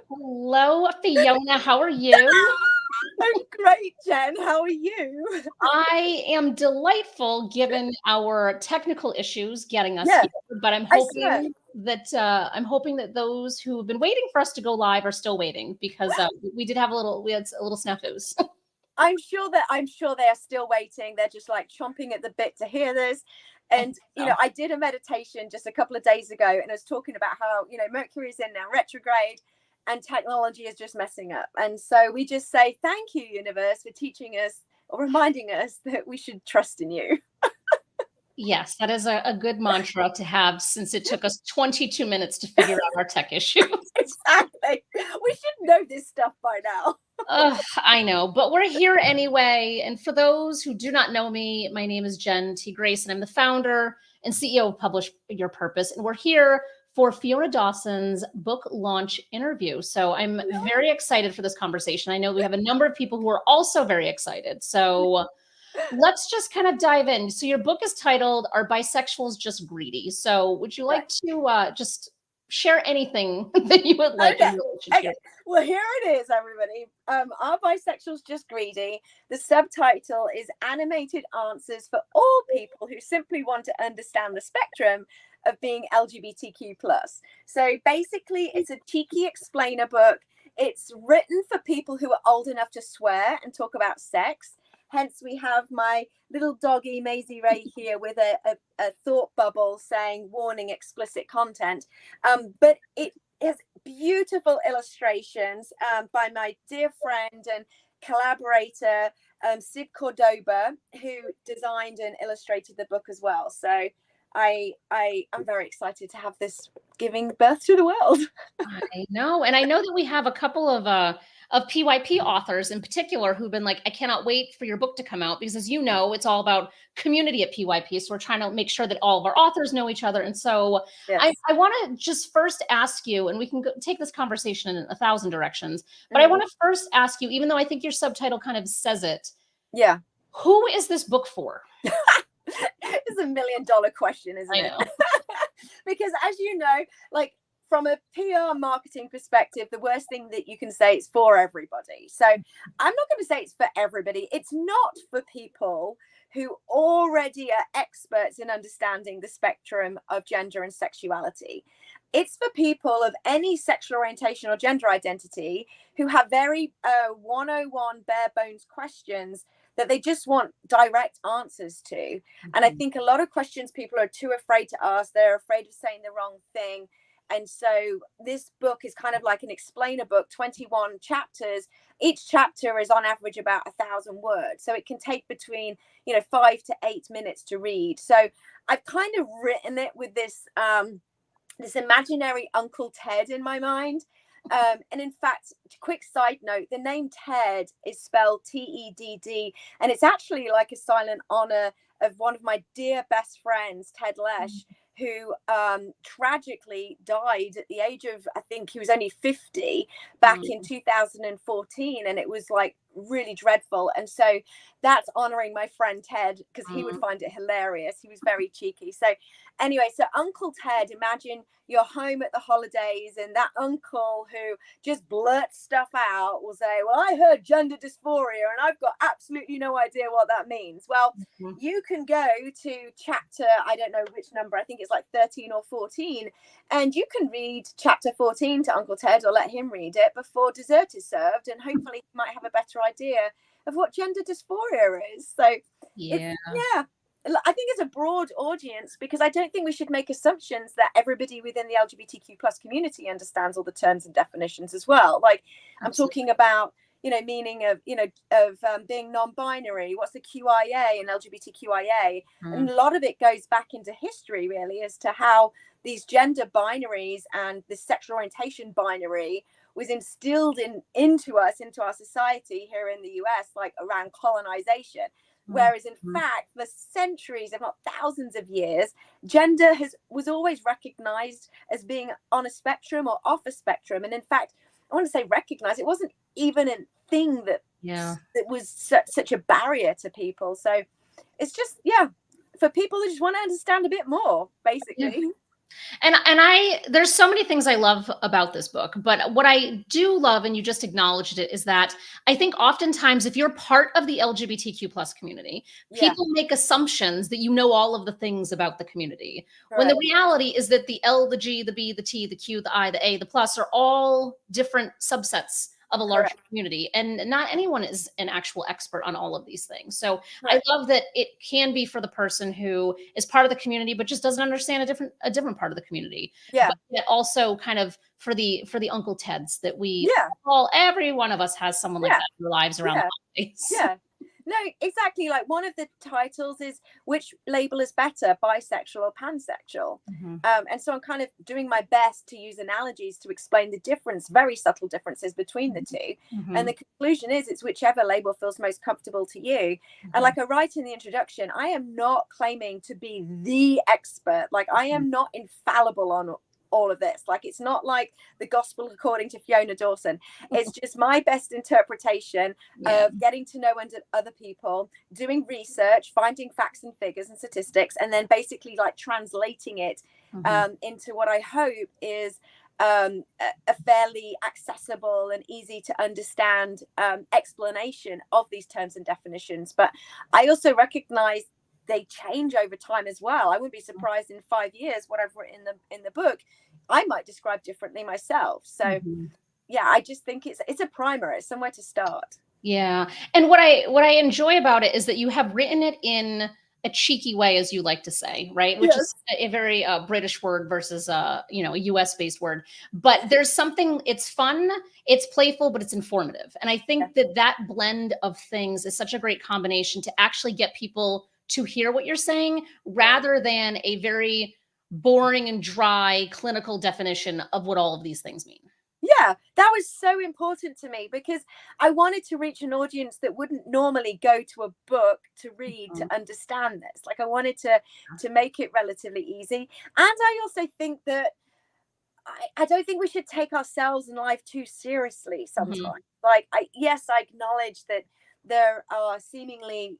Hello, Fiona. How are you? I'm great, Jen. How are you? I am delightful given our technical issues getting us Yeah, here, but I swear. I'm hoping that those who have been waiting for us to go live are still waiting because we had a little snafus. I'm sure they are still waiting. They're just like chomping at the bit to hear this. I And think so. I did a meditation just a couple of days ago, and I was talking about how Mercury is in now retrograde, and technology is just messing up. And so we just say thank you, universe, for teaching us or reminding us that we should trust in you. Yes, that is a good mantra to have since it took us 22 minutes to figure out our tech issue. Exactly. We should know this stuff by now. Ugh, I know, but we're here anyway. And for those who do not know me, my name is Jen T. Grace, and I'm the founder and CEO of Publish Your Purpose. And we're here for Fiona Dawson's book launch interview. So I'm very excited for this conversation. I know we have a number of people who are also very excited. So let's just kind of dive in. So your book is titled "Are Bisexuals Just Greedy?" So would you like to just share anything that you would like Okay. in relationship? Well, here it is, everybody. Are Bisexuals Just Greedy? The subtitle is Animated Answers for All People Who Simply Want to Understand the Spectrum of Being LGBTQ+. So basically, it's a cheeky explainer book. It's written for people who are old enough to swear and talk about sex. Hence, we have my little doggy Maisie Ray here with a thought bubble saying warning explicit content. But it has beautiful illustrations by my dear friend and collaborator, Sid Cordoba, who designed and illustrated the book as well. So I'm very excited to have this giving birth to the world. I know. And I know that we have a couple of PYP authors in particular who've been like, I cannot wait for your book to come out because as you know, it's all about community at PYP. So we're trying to make sure that all of our authors know each other. And so Yes. I want to just first ask you, and we can take this conversation in 1,000 directions, but I want to first ask you, even though I think your subtitle kind of says it. Yeah. Who is this book for? It's $1 million question, isn't it? I know. Because as you know, like from a PR marketing perspective, the worst thing that you can say is for everybody. So I'm not going to say it's for everybody. It's not for people who already are experts in understanding the spectrum of gender and sexuality. It's for people of any sexual orientation or gender identity who have very 101 bare bones questions that they just want direct answers to. And I think a lot of questions people are too afraid to ask. They're afraid of saying the wrong thing. And so this book is kind of like an explainer book, 21 chapters. Each chapter is on average about 1,000 words. So it can take between, 5 to 8 minutes to read. So I've kind of written it with this, this imaginary Uncle Ted in my mind. And in fact, quick side note, the name Ted is spelled T-E-D-D, and it's actually like a silent honor of one of my dear best friends, Ted Lesh, who tragically died at the age of, I think he was only 50 back in 2014. And it was like really dreadful. And so that's honoring my friend Ted because he would find it hilarious. He was very cheeky. So anyway, so Uncle Ted, imagine you're home at the holidays and that uncle who just blurts stuff out will say, well, I heard gender dysphoria and I've got absolutely no idea what that means. Well, you can go to chapter, I don't know which number, I think it's like 13 or 14, and you can read chapter 14 to Uncle Ted or let him read it before dessert is served, and hopefully he might have a better idea of what gender dysphoria is. So yeah. I think it's a broad audience because I don't think we should make assumptions that everybody within the LGBTQ plus community understands all the terms and definitions as well. Like I'm talking about, meaning of, being non-binary. What's the QIA and LGBTQIA? And a lot of it goes back into history really as to how these gender binaries and the sexual orientation binary was instilled into our society here in the US, like around colonization. Whereas in fact, for centuries, if not thousands of years, gender was always recognized as being on a spectrum or off a spectrum. And in fact, I want to say recognized, it wasn't even a thing that was such a barrier to people. So it's just, for people who just want to understand a bit more, basically. And I there's so many things I love about this book, but what I do love, and you just acknowledged it, is that I think oftentimes if you're part of the LGBTQ plus community, Yeah, people make assumptions that you know all of the things about the community. When the correct. reality is that the L, the G, the B, the T, the Q, the I, the A, the plus are all different subsets of a larger Correct. community. And not anyone is an actual expert on all of these things. So I Correct. love that it can be for the person who is part of the community, but just doesn't understand a different part of the community. Yeah. But yet also kind of for the Uncle Teds that we Yeah. all, every one of us has someone like Yeah. that in their lives around the Yeah. holidays. Yeah. No, exactly. Like one of the titles is which label is better, bisexual or pansexual? Mhm. And so I'm kind of doing my best to use analogies to explain the difference, very subtle differences between the two. And Mhm. the conclusion is it's whichever label feels most comfortable to you. And Mhm. like I write in the introduction, I am not claiming to be the expert. Like I am not infallible on all of this. Like it's not like the gospel according to Fiona Dawson. It's just my best interpretation Yeah. of getting to know other people, doing research, finding facts and figures and statistics, and then basically like translating it Mhm. into what I hope is a fairly accessible and easy to understand explanation of these terms and definitions. But I also recognize they change over time as well. I wouldn't be surprised in 5 years what I've written in the book I might describe differently myself. So Mhm. yeah, I just think it's a primer. It's somewhere to start. Yeah. And what I enjoy about it is that you have written it in a cheeky way, as you like to say, right? Which is Yes. a very British word versus a US based word. But there's something, it's fun, it's playful, but it's informative. And I Yeah. think that that blend of things is such a great combination to actually get people to hear what you're saying rather than a very boring and dry clinical definition of what all of these things mean. Yeah, that was so important to me because I wanted to reach an audience that wouldn't normally go to a book to read Mhm. to understand this. Like I wanted to make it relatively easy. And I also think that I don't think we should take ourselves and life too seriously Mhm. sometimes. Like yes, I acknowledge that there are seemingly,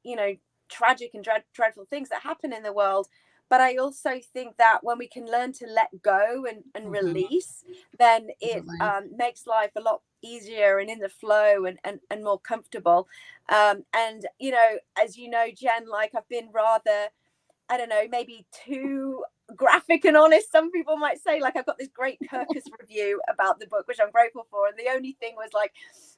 tragic and dreadful things that happen in the world. But I also think that when we can learn to let go and Mhm. release, then it Definitely. makes life a lot easier and in the flow and more comfortable. And, as you know, Jen, like I've been rather, I don't know, maybe too graphic and honest. Some people might say, like, I've got this great Kirkus review about the book, which I'm grateful for. And the only thing was like,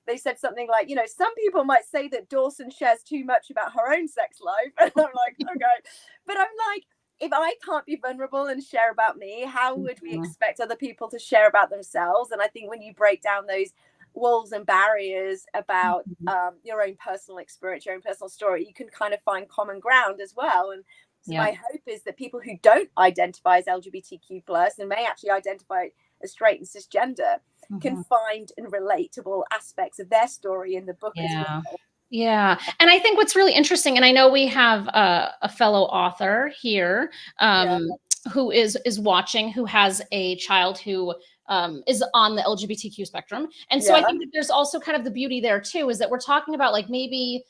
they said something like, some people might say that Dawson shares too much about her own sex life. And I'm like, okay. But I'm like, if I can't be vulnerable and share about me, how would we Mhm. expect other people to share about themselves? And I think when you break down those walls and barriers about Mhm. your own personal experience, your own personal story, you can kind of find common ground as well. And so Yeah. my hope is that people who don't identify as LGBTQ plus and may actually identify as straight and cisgender can Mhm. find and relatable aspects of their story in the book as Yeah. well. Yeah. And I think what's really interesting, and I know we have a fellow author here Yeah, who is watching, who has a child who is on the LGBTQ spectrum. And so I yeah, think that there's also kind of the beauty there too, is that we're talking about like maybe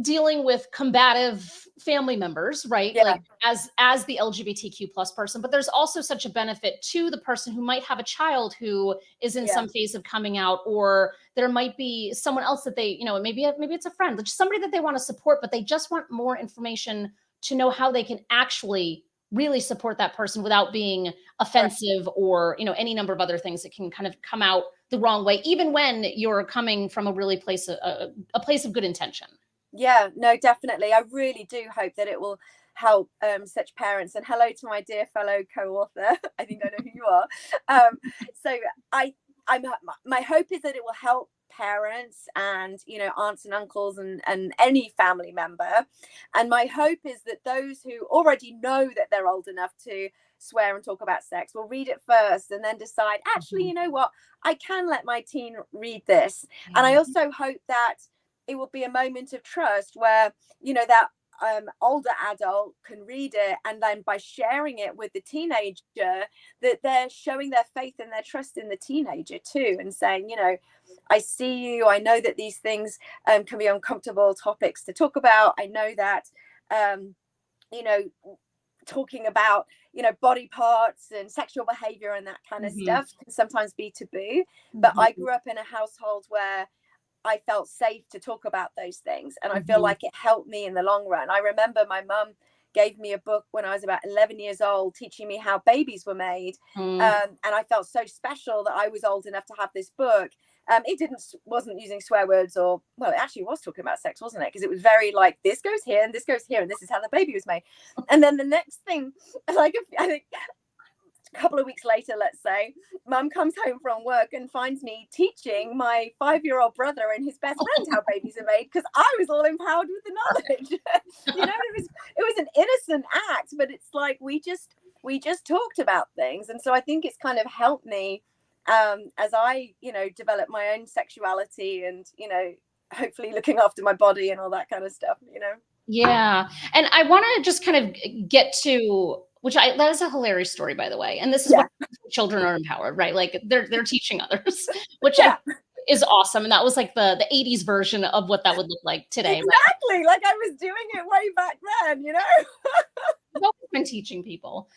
dealing with combative family members, right? yeah, Like as the LGBTQ plus person, but there's also such a benefit to the person who might have a child who is in yeah, some phase of coming out, or there might be someone else that they, maybe it's a friend, like somebody that they want to support, but they just want more information to know how they can actually really support that person without being right. offensive or any number of other things that can kind of come out the wrong way, even when you're coming from a really a place of good intention. Yeah, no, definitely. I really do hope that it will help such parents. And hello to my dear fellow co-author. I think I know who you are. So I, I'm my hope is that it will help parents and aunts and uncles and any family member. And my hope is that those who already know that they're old enough to swear and talk about sex will read it first and then decide, actually, Mhm. you know what, I can let my teen read this. And I Yeah. also hope that it will be a moment of trust where that older adult can read it, and then by sharing it with the teenager, that they're showing their faith and their trust in the teenager too, and saying, I see you, I know that these things can be uncomfortable topics to talk about, I know that um, you know talking about, you know, body parts and sexual behavior and that kind of stuff can sometimes be taboo. But I grew up in a household where I felt safe to talk about those things, and I feel like it helped me in the long run. I remember my mum gave me a book when I was about 11 years old, teaching me how babies were made. And I felt so special that I was old enough to have this book. It wasn't using swear words, or, well, it actually was talking about sex, wasn't it? Because it was very like, this goes here and this goes here, and this is how the baby was made. And then the next thing, like, I think a couple of weeks later, let's say, mum comes home from work and finds me teaching my 5-year-old brother and his best friend how babies are made, because I was all empowered with the knowledge. You know, it was an innocent act, but it's like we just talked about things. And so I think it's kind of helped me as I, you know, develop my own sexuality and, you know, hopefully looking after my body and all that kind of stuff, you know. Yeah. And I want to just kind of get to, that is a hilarious story, by the way. And this is what children are empowered, right? Like they're teaching others, which is awesome. And that was like the 80s version of what that would look like today. Exactly. Right? Like I was doing it way back then, you know. I've always been teaching people.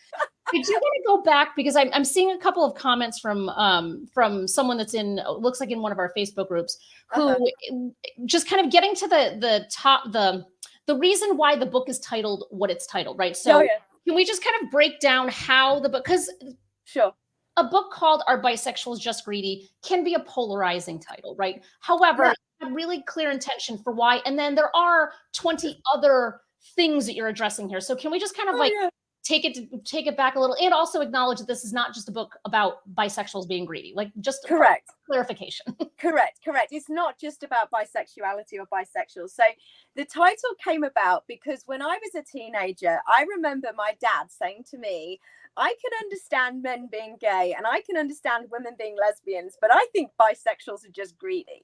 I do want to go back because I'm seeing a couple of comments from someone that's looks like in one of our Facebook groups, who just kind of getting to the reason why the book is titled what it's titled, right? So can we just kind of break down how the book, because a book called Are Bisexuals Just Greedy can be a polarizing title, right? However, a really clear intention for why, and then there are 20 other things that you're addressing here. So can we just kind of take it back a little, and also acknowledge that this is not just a book about bisexuals being greedy, like just clarification. Correct. It's not just about bisexuality or bisexuals. So the title came about because when I was a teenager, I remember my dad saying to me, I can understand men being gay and I can understand women being lesbians, but I think bisexuals are just greedy.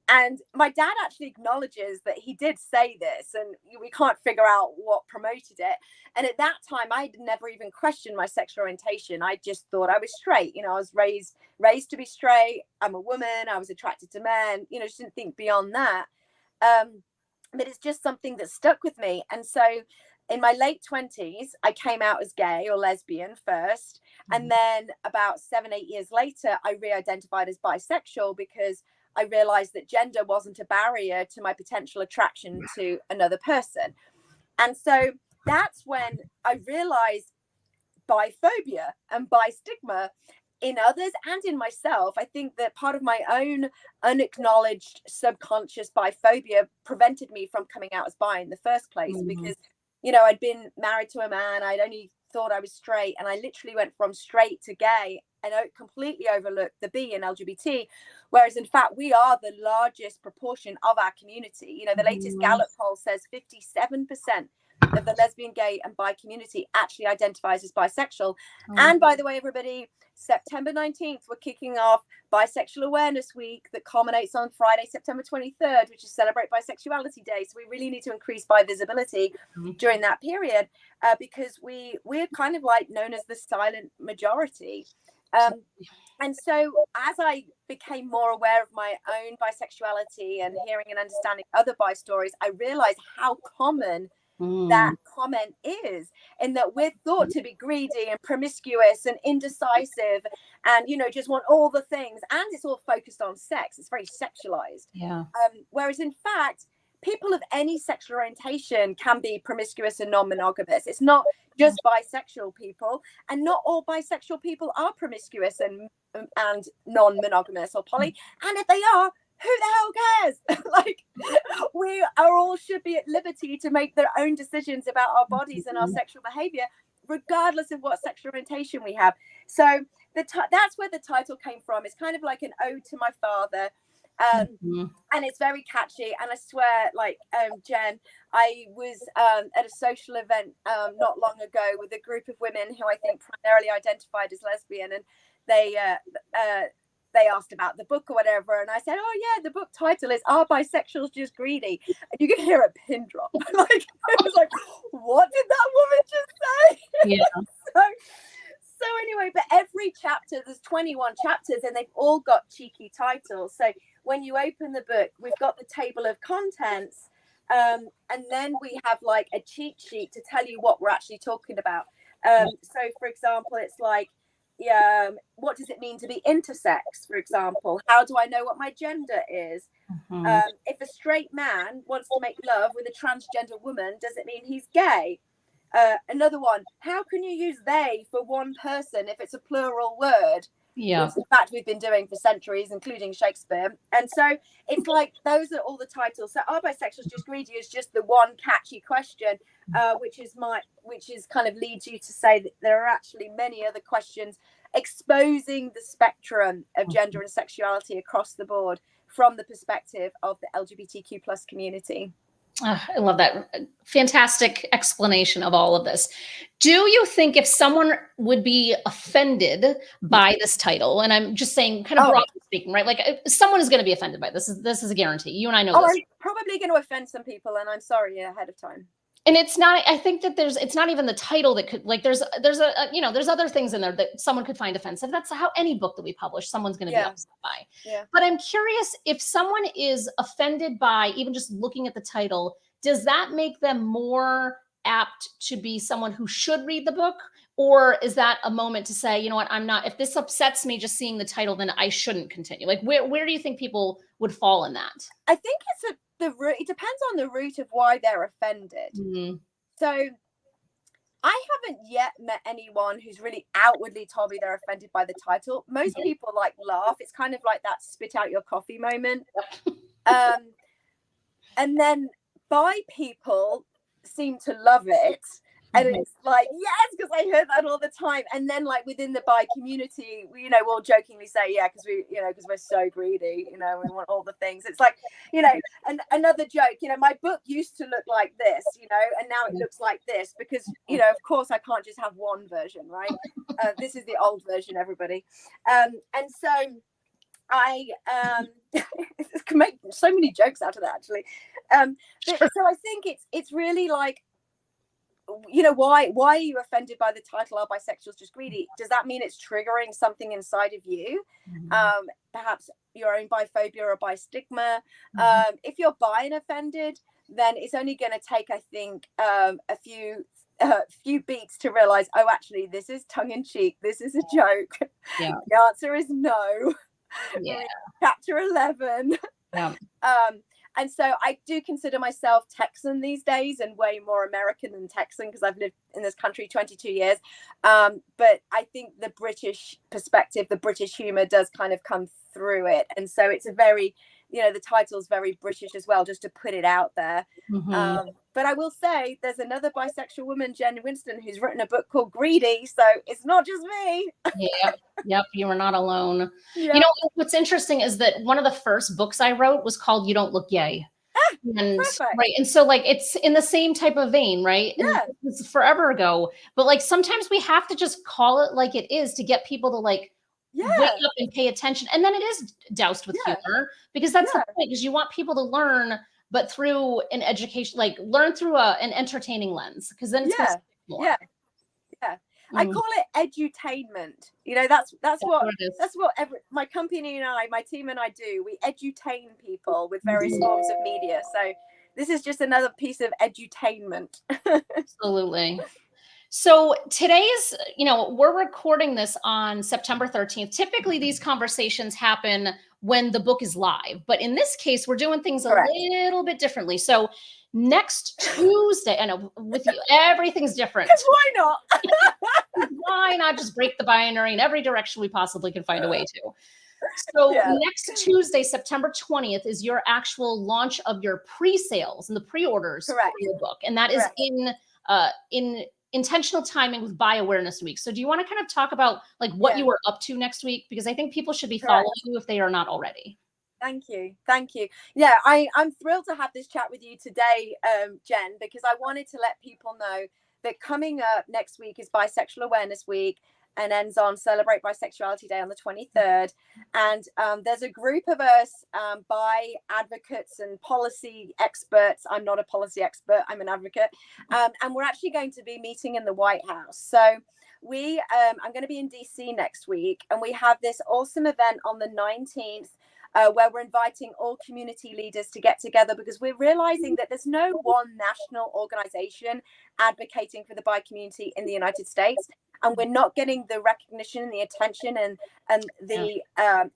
And my dad actually acknowledges that he did say this, and we can't figure out what promoted it. And at that time, I had never even questioned my sexual orientation. I just thought I was straight. You know, I was raised to be straight. I'm a woman. I was attracted to men. You know, just didn't think beyond that. But it's just something that stuck with me. And so in my late 20s, I came out as gay or lesbian first. And then about 7-8 years later, I re-identified as bisexual because I realized that gender wasn't a barrier to my potential attraction to another person. And so that's when I realized biphobia and bistigma in others and in myself. I think that part of my own unacknowledged subconscious biphobia prevented me from coming out as bi in the first place, because, you know, I'd been married to a man, I'd only thought I was straight, and I literally went from straight to gay and completely overlooked the B in LGBT, whereas in fact we are the largest proportion of our community. You know, the latest Gallup poll says 57% of the lesbian, gay and bi community actually identifies as bisexual. And by the way, everybody, September 19th, we're kicking off Bisexual Awareness Week that culminates on Friday, September 23rd, which is Celebrate Bisexuality Day. So we really need to increase bi visibility during that period, because we're kind of like known as the silent majority. And so as I became more aware of my own bisexuality and hearing and understanding other bi stories, I realized how common that comment is, in that we're thought to be greedy and promiscuous and indecisive and, you know, just want all the things, and it's all focused on sex. It's very sexualized. Whereas in fact, people of any sexual orientation can be promiscuous and non-monogamous. It's not just bisexual people, and not all bisexual people are promiscuous and non-monogamous or poly. And if they are, who the hell cares? Like, we are all should be at liberty to make their own decisions about our bodies and our sexual behavior, regardless of what sexual orientation we have. So that's where the title came from. It's kind of like an ode to my father. And it's very catchy, and I swear, like, Jen, I was at a social event not long ago with a group of women who I think primarily identified as lesbian, and they asked about the book or whatever, and I said, oh yeah, the book title is Are Bisexuals Just Greedy? And you could hear a pin drop. Like, I was like, what did that woman just say? So anyway, but every chapter, there's 21 chapters, and they've all got cheeky titles. So when you open the book, we've got the table of contents, And then we have like a cheat sheet to tell you what we're actually talking about. So for example, it's like, what does it mean to be intersex, for example? How do I know what my gender is? If a straight man wants to make love with a transgender woman, does it mean he's gay? Another one, how can you use they for one person if it's a plural word? Yeah. Which in fact we've been doing for centuries, including Shakespeare. And so it's like those are all the titles. So Are Bisexuals Just Greedy is just the one catchy question, which is kind of leads you to say that there are actually many other questions exposing the spectrum of gender and sexuality across the board from the perspective of the LGBTQ plus community. I love that. Fantastic explanation of all of this. Do you think if someone would be offended by this title, and I'm just saying kind of broadly speaking, right? Like someone is going to be offended by this. This is a guarantee. You and I know this. I'm probably going to offend some people, and I'm sorry ahead of time. And it's not, I think that it's not even the title that could, like, there's other things in there that someone could find offensive. That's how any book that we publish, someone's going to be upset by. But I'm curious if someone is offended by even just looking at the title, does that make them more apt to be someone who should read the book? Or is that a moment to say, you know what, I'm not, if this upsets me just seeing the title, then I shouldn't continue? Like, where do you think people would fall in that? I think it's it depends on the root of why they're offended. So I haven't yet met anyone who's really outwardly told me they're offended by the title. Most people like laugh. It's kind of like that spit out your coffee moment. And then bi people seem to love it. And it's like, yes, because I heard that all the time. And then like within the bi community, we'll jokingly say, yeah, because we're so greedy, we want all the things. It's like, and another joke, my book used to look like this, and now it looks like this because, of course I can't just have one version, right? This is the old version, everybody. And so I can make so many jokes out of that actually. So I think it's really like, why are you offended by the title Are Bisexuals Just Greedy? Does that mean it's triggering something inside of you? Perhaps your own biphobia or bistigma. If you're bi and offended, then it's only going to take, I think, a few beats to realize, oh, actually, this is tongue-in-cheek. This is a joke. The answer is no. Chapter 11. And so I do consider myself Texan these days and way more American than Texan because I've lived in this country 22 years. But I think the British perspective, the British humor does kind of come through it. And so it's a very, the title's very British as well, just to put it out there. But I will say there's another bisexual woman, Jen Winston, who's written a book called Greedy. So it's not just me. Yep. You are not alone. What's interesting is that one of the first books I wrote was called You Don't Look Gay. And right. And so like, it's in the same type of vein, right? And it's forever ago, but like, sometimes we have to just call it like it is to get people to like, wake up and pay attention. And then it is doused with humor because that's the point, because you want people to learn, but through an education, like learn through an entertaining lens, because then it's more. I call it edutainment. That's what my company and my team and I do. We edutain people with various forms of media. So this is just another piece of edutainment. Absolutely. So today's, we're recording this on September 13th. Typically these conversations happen when the book is live, but in this case, we're doing things a little bit differently. So next Tuesday, I know with you, everything's different. Why not? Why not just break the binary in every direction we possibly can find a way to? So next Tuesday, September 20th, is your actual launch of your pre-sales and the pre-orders for your book. And that is in intentional timing with Bi Awareness Week. So do you want to kind of talk about like what you were up to next week? Because I think people should be following you if they are not already. Thank you. Yeah, I'm thrilled to have this chat with you today, Jen, because I wanted to let people know that coming up next week is Bisexual Awareness Week and ends on Celebrate Bisexuality Day on the 23rd. And there's a group of us, bi advocates and policy experts. I'm not a policy expert, I'm an advocate. And we're actually going to be meeting in the White House. So I'm going to be in DC next week, and we have this awesome event on the 19th where we're inviting all community leaders to get together, because we're realizing that there's no one national organization advocating for the bi community in the United States. And we're not getting the recognition and the attention and the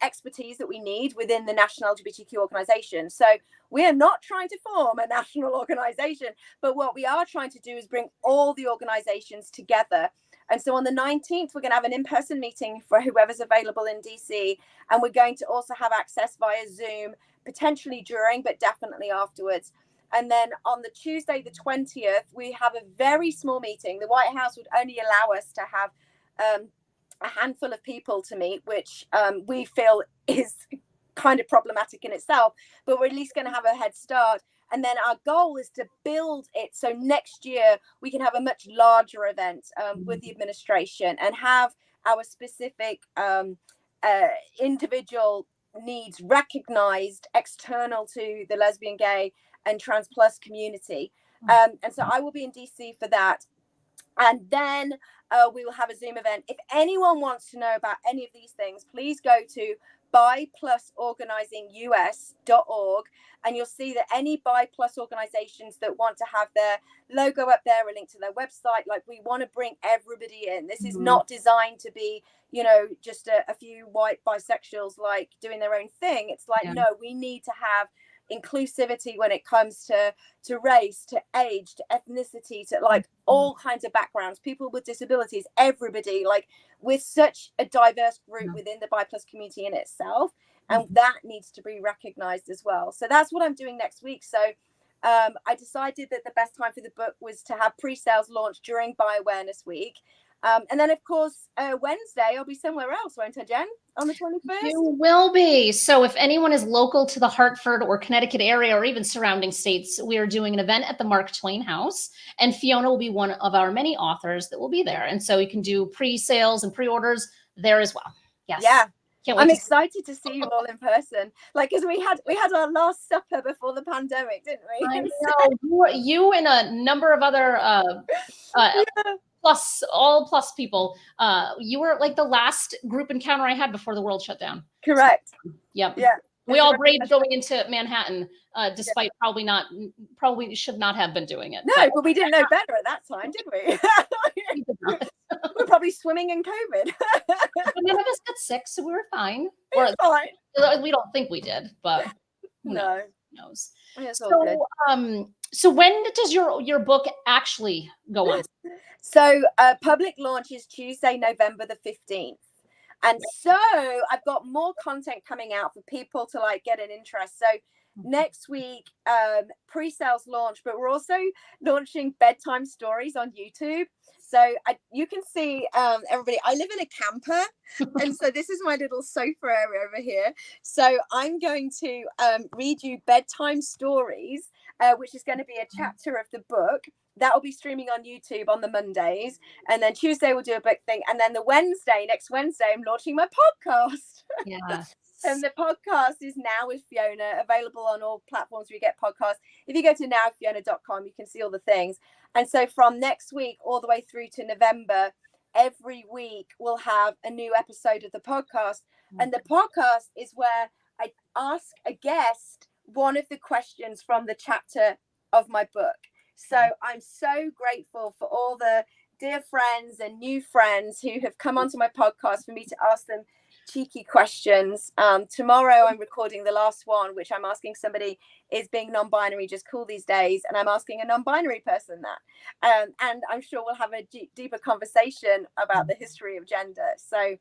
expertise that we need within the national LGBTQ organization. So we are not trying to form a national organization, but what we are trying to do is bring all the organizations together. And so on the 19th, we're going to have an in-person meeting for whoever's available in DC. And we're going to also have access via Zoom, potentially during, but definitely afterwards. And then on the Tuesday, the 20th, we have a very small meeting. The White House would only allow us to have a handful of people to meet, which we feel is kind of problematic in itself, but we're at least going to have a head start. And then our goal is to build it so next year we can have a much larger event with the administration and have our specific individual needs recognized external to the lesbian, gay, and trans plus community. And so I will be in DC for that. And then we will have a Zoom event. If anyone wants to know about any of these things, please go to bi+organizingus.org, and you'll see that any bi plus organizations that want to have their logo up there, a link to their website, like, we want to bring everybody in. This is not designed to be, you know, just a few white bisexuals like doing their own thing. It's like, no, we need to have inclusivity when it comes to race, to age, to ethnicity, to like all kinds of backgrounds, people with disabilities, everybody, like, with such a diverse group within the bi plus community in itself, and that needs to be recognized as well. So that's what I'm doing next week. So I decided that the best time for the book was to have pre-sales launch during Bi Awareness Week. And then, of course, Wednesday, I'll be somewhere else, won't I, Jen? On the 21st? You will be. So if anyone is local to the Hartford or Connecticut area or even surrounding states, we are doing an event at the Mark Twain House. And Fiona will be one of our many authors that will be there. And so you can do pre-sales and pre-orders there as well. Yes. Yeah. I'm excited to see you all in person. Like, because we had our last supper before the pandemic, didn't we? I know. You and a number of other plus people. You were like the last group encounter I had before the world shut down. Correct. Yep. Yeah. We all braved going into Manhattan, despite probably should not have been doing it. No, but we didn't know better at that time, did we? We're probably swimming in COVID. None of us got sick, so we were fine. Or fine. We don't think we did, but who knows? It's all good. So when does your book actually go on? So public launch is Tuesday, November the 15th. And so I've got more content coming out for people to like get an interest. So next week, pre-sales launch, but we're also launching bedtime stories on YouTube. So you can see everybody. I live in a camper, and so this is my little sofa area over here. So I'm going to read you bedtime stories, which is going to be a chapter of the book. That will be streaming on YouTube on the Mondays. And then Tuesday we'll do a book thing. And then next Wednesday, I'm launching my podcast. Yeah. And the podcast is Now with Fiona, available on all platforms where you get podcasts. If you go to nowwithfiona.com, you can see all the things. And so from next week all the way through to November, every week we'll have a new episode of the podcast. And the podcast is where I ask a guest one of the questions from the chapter of my book. So I'm so grateful for all the dear friends and new friends who have come onto my podcast for me to ask them cheeky questions. Tomorrow I'm recording the last one, which I'm asking somebody, is being non-binary just cool these days? And I'm asking a non-binary person that. And I'm sure we'll have a deeper conversation about the history of gender. So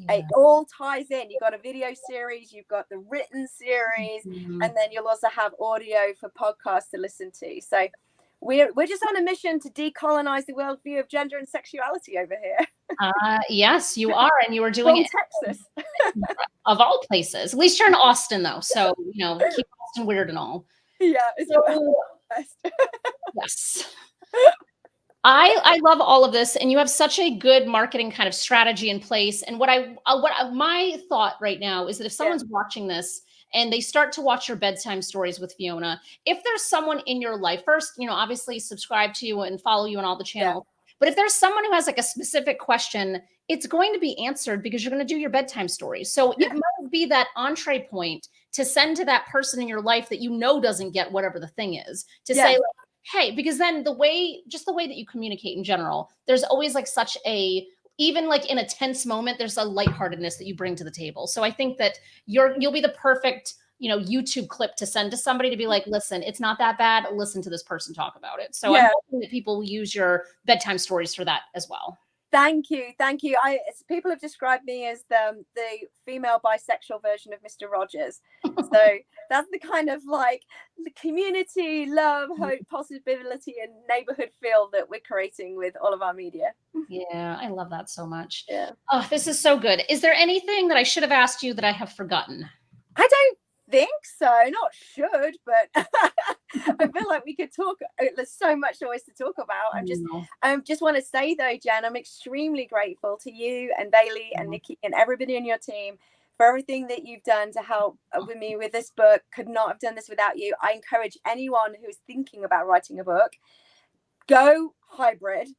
it all ties in. You've got a video series, you've got the written series, and then you'll also have audio for podcasts to listen to. So we're just on a mission to decolonize the worldview of gender and sexuality over here. Yes, you are, and you are doing it Texas, of all places. At least you're in Austin, though, so keep Austin weird and all. Yeah, it's best. Yes, I love all of this, and you have such a good marketing kind of strategy in place. And what my thought right now is that if someone's watching this and they start to watch your bedtime stories with Fiona, if there's someone in your life, first, obviously subscribe to you and follow you on all the channels. But if there's someone who has like a specific question, it's going to be answered because you're going to do your bedtime stories. So it might be that entree point to send to that person in your life that you know doesn't get whatever the thing is, to say, like, hey, because then the way that you communicate in general, there's always like such a, even like in a tense moment, there's a lightheartedness that you bring to the table. So I think that you'll be the perfect, you know, YouTube clip to send to somebody to be like, listen, it's not that bad. Listen to this person talk about it. So I'm hoping that people will use your bedtime stories for that as well. Thank you. People have described me as the female bisexual version of Mr. Rogers. So that's the kind of like the community, love, hope, possibility, and neighborhood feel that we're creating with all of our media. Yeah, I love that so much. Yeah. Oh, this is so good. Is there anything that I should have asked you that I have forgotten? I don't think so. Not should, but I feel like we could talk. There's so much always to talk about. I just want to say though, Jen, I'm extremely grateful to you and Bailey and Nikki and everybody in your team for everything that you've done to help with me with this book. Could not have done this without you. I encourage anyone who is thinking about writing a book, go hybrid.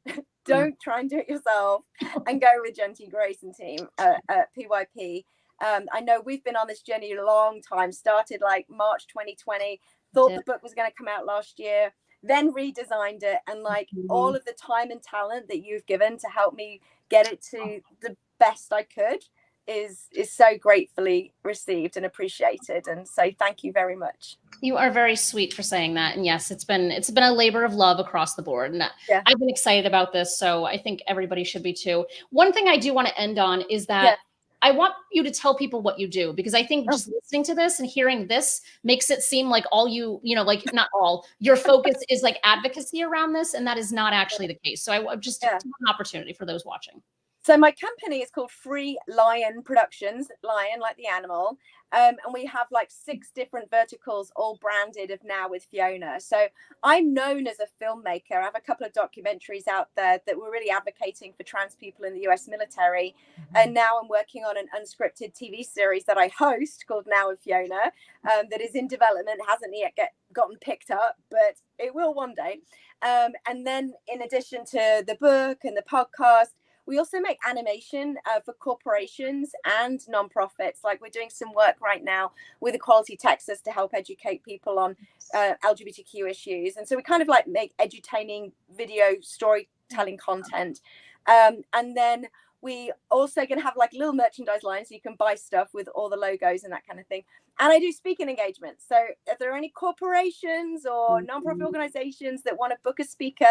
Don't try and do it yourself, and go with Jen T. Grace and team at PYP. I know we've been on this journey a long time, started like March 2020, thought the book was going to come out last year, then redesigned it. And like all of the time and talent that you've given to help me get it to the best I could is so gratefully received and appreciated. And so thank you very much. You are very sweet for saying that. And yes, it's been a labor of love across the board. And I've been excited about this. So I think everybody should be too. One thing I do want to end on is that I want you to tell people what you do, because I think just listening to this and hearing this makes it seem like all you know, like not all, your focus is like advocacy around this. And that is not actually the case. So I just an opportunity for those watching. So my company is called Free Lion Productions, lion like the animal. And we have like 6 different verticals all branded of Now with Fiona. So I'm known as a filmmaker. I have a couple of documentaries out there that were really advocating for trans people in the US military. And now I'm working on an unscripted TV series that I host called Now with Fiona, that is in development, hasn't yet gotten picked up, but it will one day. And then in addition to the book and the podcast, we also make animation for corporations and nonprofits. Like we're doing some work right now with Equality Texas to help educate people on LGBTQ issues. And so we kind of like make edutaining video storytelling content. And then we also going to have like a little merchandise line so you can buy stuff with all the logos and that kind of thing. And I do speaking engagements. So if there are any corporations or nonprofit organizations that want to book a speaker,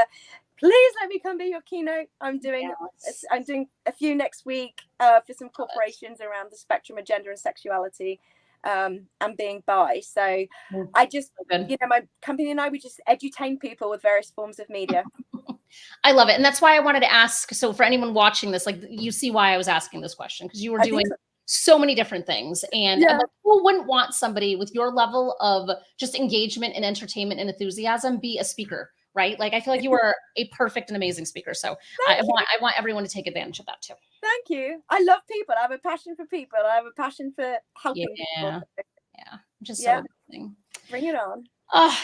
please let me come be your keynote. I'm doing a few next week for some corporations around the spectrum of gender and sexuality and being bi. So I just, you know, my company and I, we just edutain people with various forms of media. I love it. And that's why I wanted to ask. So for anyone watching this, like you see why I was asking this question, because you were doing so many different things. And I'm like, who wouldn't want somebody with your level of just engagement and entertainment and enthusiasm be a speaker, right? Like I feel like you are a perfect and amazing speaker. So I want everyone to take advantage of that too. Thank you. I love people. I have a passion for people. I have a passion for helping people. Yeah. Just so amazing. Bring it on.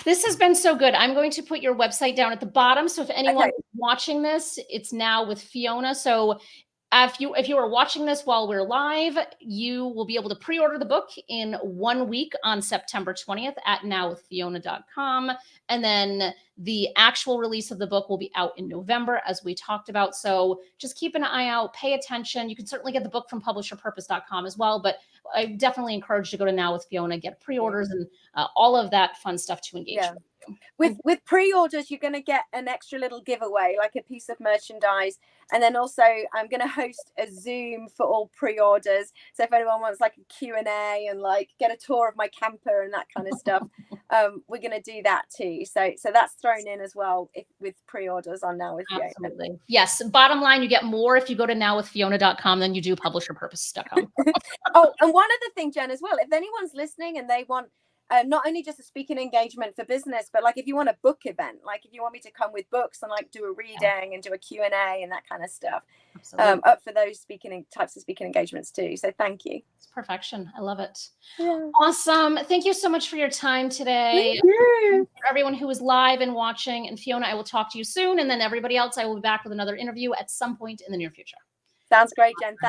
This has been so good. I'm going to put your website down at the bottom. So if anyone is watching this, it's Now with Fiona. So if you are watching this while we're live, you will be able to pre-order the book in 1 week on September 20th at nowwithfiona.com. And then the actual release of the book will be out in November, as we talked about. So just keep an eye out, pay attention. You can certainly get the book from publisherpurpose.com as well, but I definitely encourage you to go to Now with Fiona, get pre-orders and all of that fun stuff to engage with. With pre-orders, you're going to get an extra little giveaway, like a piece of merchandise. And then also I'm going to host a Zoom for all pre-orders. So if anyone wants like a Q&A and like get a tour of my camper and that kind of stuff, we're going to do that too. So that's thrown in as well with pre-orders on Now with Fiona. Absolutely. Yes. Bottom line, you get more if you go to nowwithfiona.com than you do publisherpurpose.com. Oh, and one other thing, Jen, as well, if anyone's listening and they want not only just a speaking engagement for business, but like if you want a book event, like if you want me to come with books and like do a reading and do a Q&A and that kind of stuff, up for those types of speaking engagements too. So thank you. It's perfection. I love it. Awesome. Thank you so much for your time today. Thank you. For everyone who is live and watching, and Fiona, I will talk to you soon. And then everybody else, I will be back with another interview at some point in the near future. Sounds great, Jen. Thank